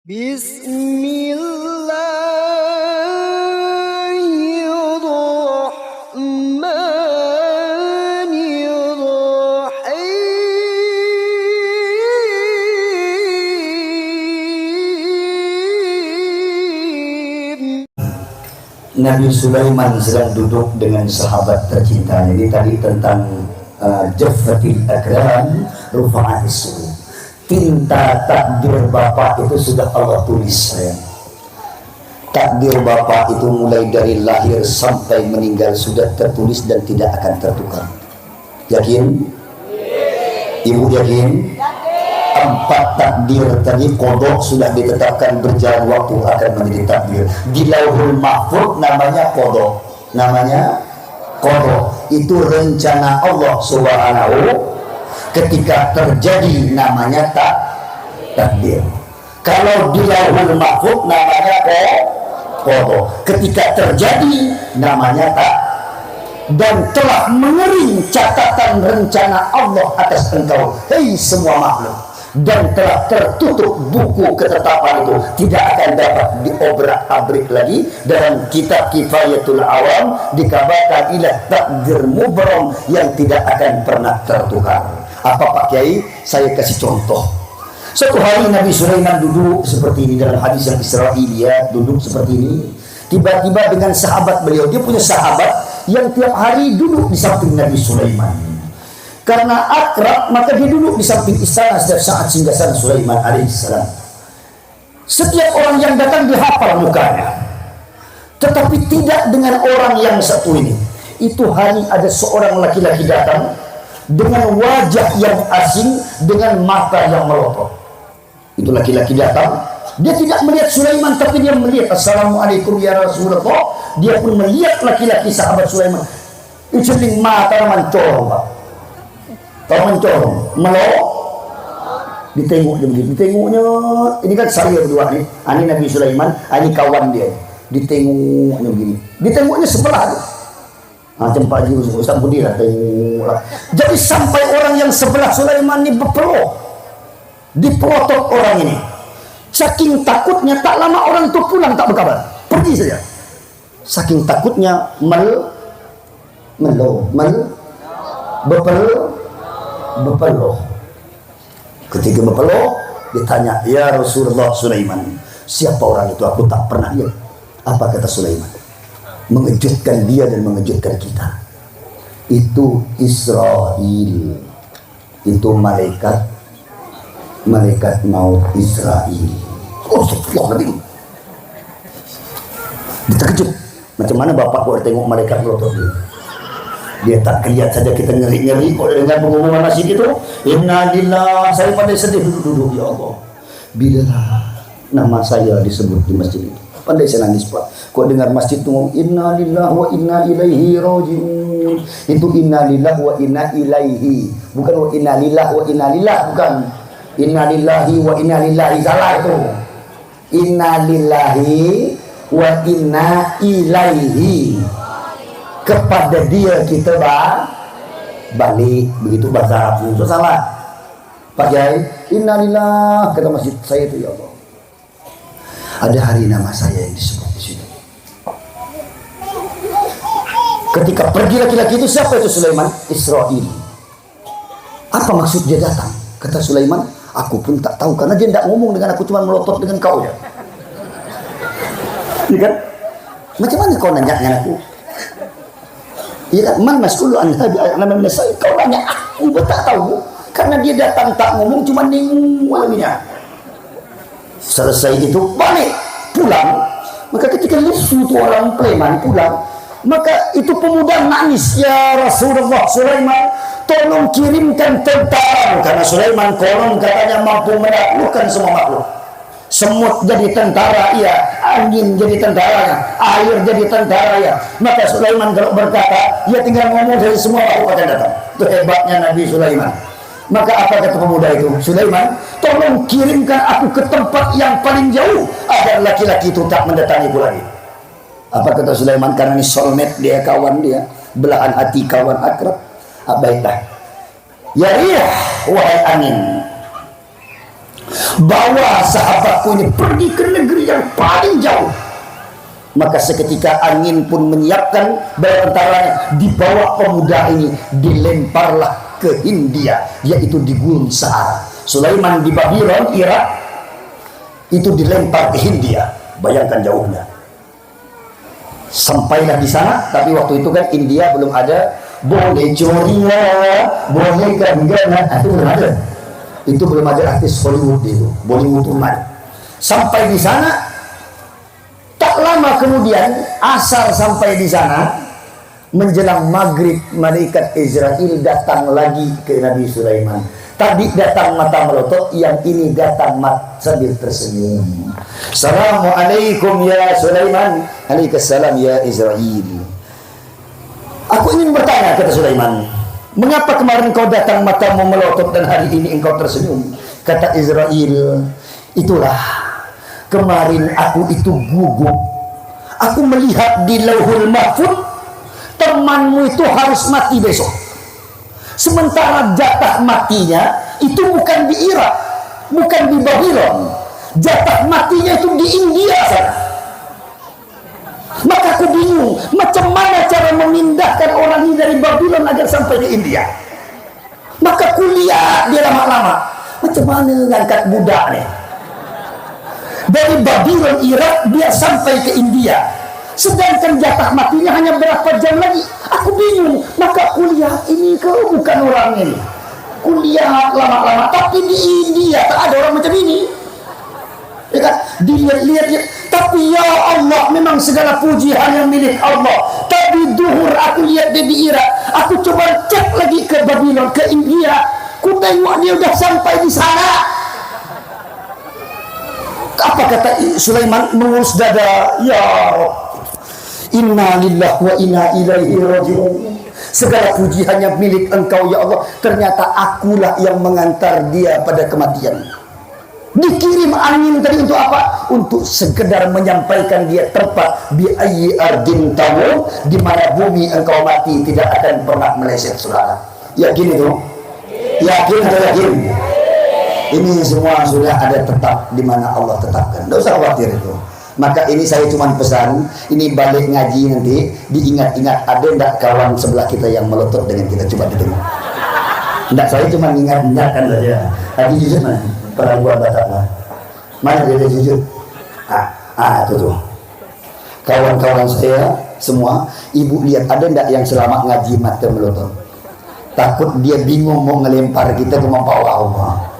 Bismillahirrahmanirrahim. Nabi Sulaiman sedang duduk dengan sahabat tercintanya. Ini tadi tentang Jaffatil Akram Rufa'atis Su'ud. Tinta takdir Bapak itu sudah Allah tulis, sayang. Takdir Bapak itu mulai dari lahir sampai meninggal sudah tertulis dan tidak akan tertukar. Yakin? Ibu yakin? Empat takdir tadi kodok sudah ditetapkan, berjalan waktu akan menjadi takdir. Di Lauhul Mahfuz namanya kodok. Namanya kodok. Itu rencana Allah Subhanahu. Ketika terjadi namanya takdir. Kalau di Lauhul Mahfuz namanya kodok. Ketika terjadi namanya dan telah mengering catatan rencana Allah atas engkau, hei semua makhluk, dan telah tertutup buku ketetapan itu, tidak akan dapat diobrak-abrik lagi. Dalam kitab Kifayatul Awam dikabarkan ilah takdir mubram yang tidak akan pernah tertukar. Apa Pak Kiai? Saya kasih contoh. Suatu hari Nabi Sulaiman duduk seperti ini, dalam hadis yang Israiliyat duduk seperti ini. Tiba-tiba dengan sahabat beliau, dia punya sahabat yang tiap hari duduk di samping Nabi Sulaiman. Karena akrab, maka dia duduk di samping istana setiap saat singgasan Sulaiman alaihissalam. Setiap orang yang datang dihafal mukanya, tetapi tidak dengan orang yang satu ini. Itu hari ada seorang laki-laki datang dengan wajah yang asing, dengan mata yang melotot. Itu laki-laki datang, dia tidak melihat Sulaiman, tapi dia melihat Assalamualaikum ya Rasulullah. Dia pun melihat laki-laki sahabat Sulaiman. Itu mata mencorong, Pak. Tahu mencorong, melok. Ditengok dia begitu, ditengoknya. Ini kan saya berdua nih, ini Nabi Sulaiman, ini kawan dia. Ditengoknya begini, ditengoknya sebelah tuh. Macam Pak Haji Ustaz Budi lah, tengoklah. Jadi sampai orang yang sebelah Sulaiman ini berpeluh, dipelotot orang ini. Saking takutnya, tak lama orang itu pulang tak berkabar, pergi saja. Saking takutnya berpeluh. Ketika berpeluh, ditanya, ya Rasulullah Sulaiman, siapa orang itu? Aku tak pernah lihat. Apa kata Sulaiman? Mengejutkan dia dan mengejutkan kita. Itu Israel. Itu malaikat maut Israel. Oh, astagfirullah. Dia terkejut. Macam mana bapak kok tengok malaikat melotot dia tak lihat saja, kita ngeri-ngeri kok dengan pengumuman masjid itu. Innalillah, saya pandai sedih duduk-duduk, ya Allah. Bila nama saya disebut di masjid itu, pandai saya nangis Pak. Kok dengar masjid itu ngomong innalillah wa inna ilaihi rajiun. Itu innalillah wa inna ilaihi, bukan wa innalillah wa innalillah, bukan. Innalillahi wa inna lillahi, salah itu. Innalillahi wa inna ilaihi, kepada dia kita balik, begitu bahasa Arab itu salah. Pak Jai, innalillah kata masjid saya itu, ya Allah. Ada hari nama saya yang disebut di situ. Ketika pergi laki-laki itu, siapa itu Sulaiman? Israel. Apa maksud dia datang? Kata Sulaiman, aku pun tak tahu, karena dia tidak ngomong dengan aku, cuma melotot dengan kau ya. Iya kan? Macam mana kau nanya dengan aku? Iya, man mas'ulu an hadhi alam nasai. Kau nanya aku, tak tahu. Karena dia datang tak ngomong, cuma nengok alaminya. Selesai itu balik pulang. Maka ketika lesu tu orang preman pulang, maka itu pemuda nangis, ya Rasulullah Sulaiman, tolong kirimkan tentara, karena Sulaiman konon katanya mampu menaklukkan semua makhluk. Semut jadi tentara ya, angin jadi tentaranya, air jadi tentara ya. Maka Sulaiman kalau berkata, ya tinggal ngomong dari semua makhluk akan datang. Itu hebatnya Nabi Sulaiman. Maka apa kata pemuda itu? Sulaiman, tolong kirimkan aku ke tempat yang paling jauh agar laki-laki itu tak mendatangiku lagi. Apa kata Sulaiman? Karena ini soulmate dia, kawan dia, belahan hati, kawan akrab. Baiklah. Ya riyah, wahai angin, bawa sahabatku ini pergi ke negeri yang paling jauh. Maka seketika angin pun menyiapkan bala tentaranya, dibawa pemuda ini dilemparlah ke Hindia, yaitu di Gurun Sahara. Sulaiman di Babylon, Irak, itu dilempar ke Hindia. Bayangkan jauhnya. Sampailah di sana, tapi waktu itu kan India belum ada boleh curinya, boleh ganggana, itu belum ada. Itu belum ada artis Hollywood itu, Bollywood umat. Sampai di sana, tak lama kemudian, asal sampai di sana, menjelang maghrib, malaikat Israel datang lagi ke Nabi Sulaiman. Tadi datang mata melotot, yang ini datang sambil tersenyum. Assalamualaikum ya Sulaiman. Waalaikumsalam ya Israel. Aku ingin bertanya, kata Sulaiman, mengapa kemarin kau datang matamu melotot dan hari ini engkau tersenyum? Kata Israel, itulah kemarin aku itu gugup. Aku melihat di Lauhul Mahfuz temanmu itu harus mati besok. Sementara jatah matinya itu bukan di Irak, bukan di Babylon. Jatah matinya itu di India sana. Maka aku bingung, macam mana cara memindahkan orang ini dari Babylon agar sampai ke India. Maka kuliah dia lama-lama, macam mana ngangkat budak nih dari Babylon Irak dia sampai ke India, sedangkan jatah matinya hanya berapa jam lagi. Aku bingung, maka kuliah ini kau bukan orang ini. Kuliah lama-lama, tapi di India tak ada orang macam ini. Ya kan? Dilihat-lihat, tapi ya Allah, memang segala puji hanya milik Allah. Tapi duhur aku lihat dia di Irak, aku coba cek lagi ke Babylon, ke India, ku tengok dia udah sampai di sana. Apa kata Sulaiman mengurus dada, ya Rabb, inna lillahi wa inna ilaihi raji'un. Segala puji hanya milik engkau ya Allah. Ternyata akulah yang mengantar dia pada kematian. Dikirim angin tadi untuk apa? Untuk sekedar menyampaikan dia tempat bi ayyi ardin tamut, di mana bumi engkau mati tidak akan pernah meleset, saudara. Yakin itu? Yakin atau yakin? Ini semua sudah ada tetap di mana Allah tetapkan. Tidak usah khawatir itu. Maka ini saya cuma pesan, ini balik ngaji nanti diingat-ingat, ada enggak kawan sebelah kita yang melotot dengan kita, coba ditengok. Enggak, saya cuma ingat-ingatkan saja. Tadi jujur mana? Perempuan Batak mana dia jujur? Itu tuh. Kawan-kawan saya semua, ibu lihat ada enggak yang selama ngaji mata melotot? Takut dia bingung mau ngelempar kita ke bawah Allah.